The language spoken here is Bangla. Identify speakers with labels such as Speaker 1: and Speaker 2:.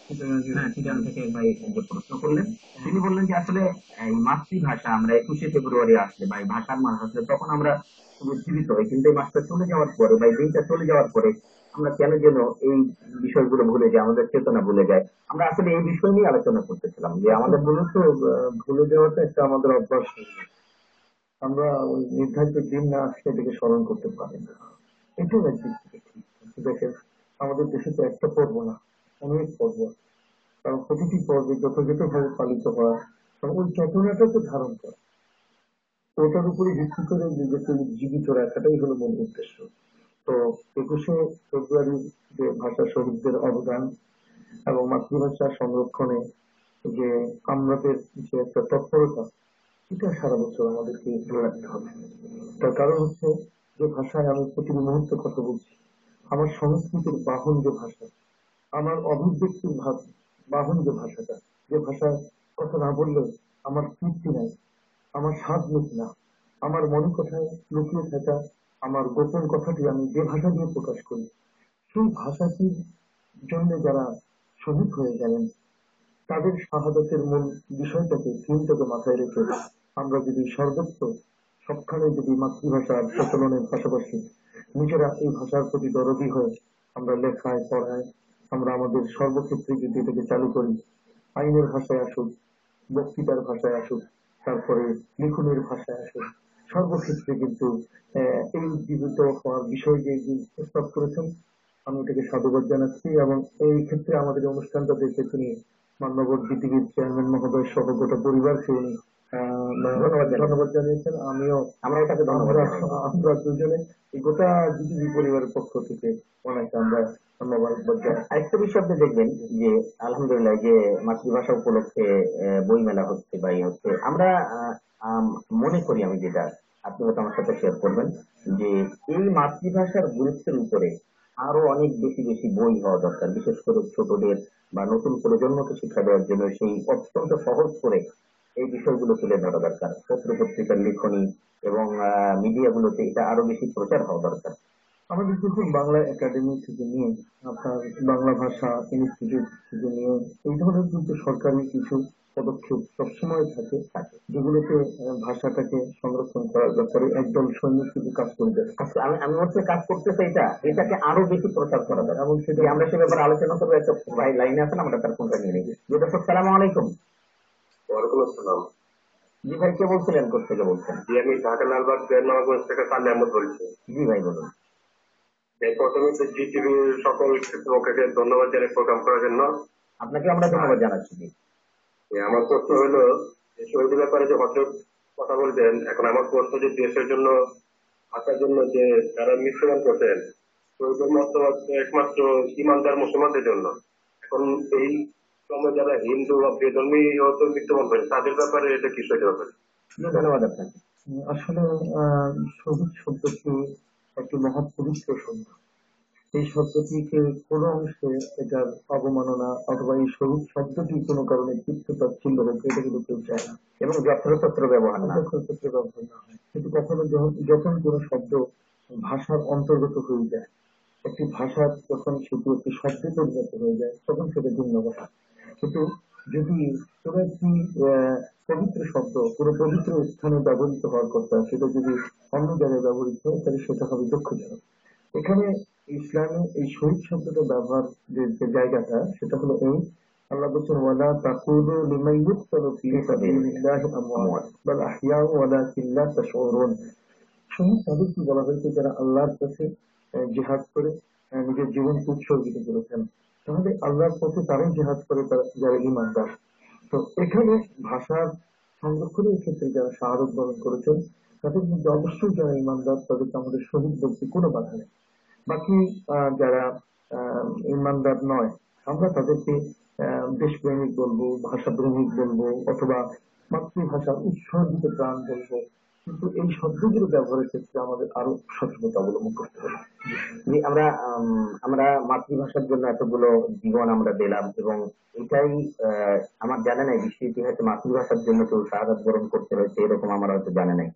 Speaker 1: চিটাগাং থেকে ভাই যে প্রশ্ন করলেন, তিনি বললেন যে আসলে এই মাতৃভাষা আমরা 21শে ফেব্রুয়ারি আসলে বা এই ভাষার মাস আসলে তখন আমরা খুব উজ্জীবিত হই, কিন্তু এই মাসটা চলে যাওয়ার পরে বা এই দিনটা চলে যাওয়ার পরে আমরা কেন যেন এই বিষয়গুলো ভুলে যাই, আমাদের চেতনা ভুলে যায়। আমরা আসলে এই বিষয় নিয়ে আলোচনা করতেছিলাম যে আমাদের
Speaker 2: মূলত ভুলে যাওয়াটা একটা আমাদের অভ্যাস হয়ে গেছে। আমরা ওই নির্ধারিত দিন না আসলে এটাকে স্মরণ করতে পারি না। এটাও একদিক থেকে ঠিক। কিন্তু দেখেন, আমাদের দেশে তো একটা পর্ব না, অনেক পর্ব আছে। কারণ প্রতিটি পর্বে যথাযথভাবে পালিত হওয়া এবং ওই চেতনাটাকে ধারণ করা, ওটার উপরে ভিত্তি করে নিজেকে জীবিত রাখাটাই হলো মূল উদ্দেশ্য। তো 21শে ফেব্রুয়ারির যে ভাষা শহীদদের অবদান এবং মাতৃভাষা সংরক্ষণে যে আমাদের যে একটা তৎপরতা, এটা সারা বছর আমাদেরকে ধরে রাখতে হবে। তার কারণ হচ্ছে, যে ভাষায় আমি প্রতি মুহূর্তে কথা বলছি, আমার সংস্কৃতির বাহন যে ভাষা, আমার অভিব্যক্তির বাহন যে ভাষাটা, যে ভাষায় কথা না বললে আমার তৃপ্তি নাই, আমার স্বাদ মিটে না, আমার মনে কথায় লুকিয়ে থাকা আমার গোপন কথাটি আমি যে ভাষা দিয়ে প্রকাশ করি, সেই ভাষাটির জন্য যারা শহীদ হয়ে গেলেন, তাদের শাহাদাতের মূল বিষয়টাকে, থিমটাকে মাথায় রেখে আমরা যদি সর্বত্র সবখানে যদি মাতৃভাষার প্রচলনের পাশাপাশি নিজেরা এই ভাষার প্রতি দরদী হয়ে আমরা লেখায় পড়ায় আমরা আমাদের সর্বক্ষেত্রে যদি এটাকে চালু করি, আইনের ভাষায় আসুক, বক্তৃতার ভাষায় আসুক, তারপরে লিখনের ভাষায় আসুক, সর্বক্ষেত্রে কিন্তু এই উজ্জীবিত হওয়ার বিষয় যে প্রস্তাব করেছেন, আমি এটাকে সাধুবাদ জানাচ্ছি। এবং এই ক্ষেত্রে আমাদের এই অনুষ্ঠানটা দেখে তিনি মান্যবর বিটিভির চেয়ারম্যান মহোদয় সহ গোটা পরিবারকে উনি ধন্যবাদ জানিয়েছেন। আমিও,
Speaker 1: আমরা তাকে ধন্যবাদ
Speaker 2: আমরা
Speaker 1: জানাই।
Speaker 2: আমরা দুজনে এই গোটা বিটিভি পরিবারের পক্ষ থেকে ওনাকে আমরা ধন্যবাদ জানাই।
Speaker 1: আরেকটা বিষয় আপনি দেখবেন যে আলহামদুলিল্লাহ যে মাতৃভাষা উপলক্ষে বই মেলা হচ্ছে বা ইয়ে হচ্ছে, আমরা মনে করি, আমি যেটা আপনি হয়তো আমার সাথে শেয়ার করবেন, যে এই মাতৃভাষার গুরুত্বের উপরে আরো অনেক বেশি বেশি বই হওয়া দরকার, বিশেষ করে ছোটদের বা নতুন প্রজন্মকে শিক্ষা দেওয়ার জন্য সেই অত্যন্ত সহজ করে এই বিষয়গুলো তুলে ধরা দরকার। পত্র পত্রিকার লিখনী এবং মিডিয়াগুলোতে এটা আরো বেশি প্রচার হওয়া দরকার।
Speaker 2: আমাদের দেখুন, বাংলা একাডেমি থেকে নিয়ে আপনার বাংলা ভাষা ইনস্টিটিউট থেকে নিয়ে এই ধরনের কিন্তু সরকারি কিছু পদক্ষেপ সবসময় থাকে, যেগুলোতে ভাষাটাকে সংরক্ষণ করার ব্যাপারে একদল সৈনিক কিন্তু কাজ করে যাচ্ছে।
Speaker 1: আচ্ছা, আমি আমি হচ্ছে কাজ করতেছে, এটাকে আরো বেশি প্রচার করা দরকার
Speaker 2: এবং সেটা
Speaker 1: আমরা সে ব্যাপারে আলোচনা করবো। একটা ভাই লাইনে আছেন, আমরা তার ফোনটা নিয়ে নিই। জি দর্শক, সালাম আলাইকুম।
Speaker 3: ওয়ালাইকুম আসসালাম।
Speaker 1: জি ভাই, কে বলছিলেন, কোথেকে বলছেন?
Speaker 3: জি, আমি ঢাকা লালবাগ নবাবগঞ্জ থেকে সালে আহমদ বলছি।
Speaker 1: জি ভাই বলুন।
Speaker 3: প্রথমে তো জি টিভির সকল কর্তৃপক্ষকে ধন্যবাদ জানাই প্রোগ্রাম করার জন্য।
Speaker 1: আপনাকে আমরা ধন্যবাদ জানাচ্ছি। জি,
Speaker 3: আমার প্রশ্ন হলো, শহীদের ব্যাপারে যে হজরত কথা বলবেন, এখন আমার প্রশ্ন যে দেশের জন্য আসার জন্য যে যারা মৃত্যুবরণ করতেন, শহীদের মতবাদ একমাত্র ইমানদার মুসলমানদের জন্য। এখন এই সময় যারা হিন্দু বা বেধর্মী মৃত্যুবরণ করেন, তাদের ব্যাপারে এটা কি সহ্য হবে?
Speaker 1: ধন্যবাদ আপনাকে।
Speaker 2: আসলে শহীদ শব্দটি একটি মহাপবিত্র শব্দ। এই শব্দটিকে কোনো অংশে এটার অবমাননা অথবা এই শহীদ শব্দটি কোনো কারণে চিত্ততাচ্ছিল্য হোক, এটা কিন্তু কেউ চায় না।
Speaker 1: এবং যত্রতত্র ব্যবহার না।
Speaker 2: যত্রতত্র ব্যবহার না হয়। কিন্তু কখনো যখন কোনো শব্দ ভাষার অন্তর্গত হয়ে যায়, একটি ভাষার যখন সেটি একটি শব্দে পরিণত হয়ে যায়, তখন সেটা ভিন্ন কথা। কিন্তু যদি কোনো একটি পবিত্র শব্দ কোনো পবিত্র স্থানে ব্যবহৃত হওয়ার কথা, সেটা যদি অন্য জায়গায় ব্যবহৃত হয়, তাহলে সেটা হবে দুঃখজনক। এখানে ইসলামে এই শহীদ শব্দটা ব্যবহার যে জায়গাটা, সেটা হলো এই, আল্লাহ বলছেন ওয়ালা তাকুলু লিমান ইউকতালু ফি সাবিলিল্লাহি আমওয়াত বাল আহইয়াউ ওয়ালাকিন লা তাশউরুন। শহীদ তাদেরকে বলা হয়েছে যারা আল্লাহর পথে জিহাদ করে নিজের জীবনকে উৎসর্গিত করেছেন। তাহলে আল্লাহর পথে তারাই জিহাদ করে, যারা ঈমানদার। তো এখানে ভাষার সংরক্ষণের ক্ষেত্রে যারা শাহাদত বরণ করেছেন, তাদের মধ্যে অবশ্যই যারা ঈমানদার, তাদেরকে আমাদের শহীদ বলতে কোনো বাধা নেই। বাকি যারা ঈমানদার নয়, আমরা তাদেরকে দেশপ্রেমিক বলবো, ভাষাপ্রেমিক বলবো, অথবা মাতৃভাষার উৎসর্গিত প্রাণ বলবো। কিন্তু এই শব্দগুলো ব্যবহারের ক্ষেত্রে আমাদের আরো সচেতনতা অবলম্বন করতে হবে।
Speaker 1: যে আমরা মাতৃভাষার জন্য এতগুলো জীবন আমরা দিলাম, এবং এটাই আমার জানা নাই বিশ্ব ইতিহাসে মাতৃভাষার জন্য কেউ শাহাদাত বরণ করতে হয়েছে এরকম আমার হয়তো জানা নাই।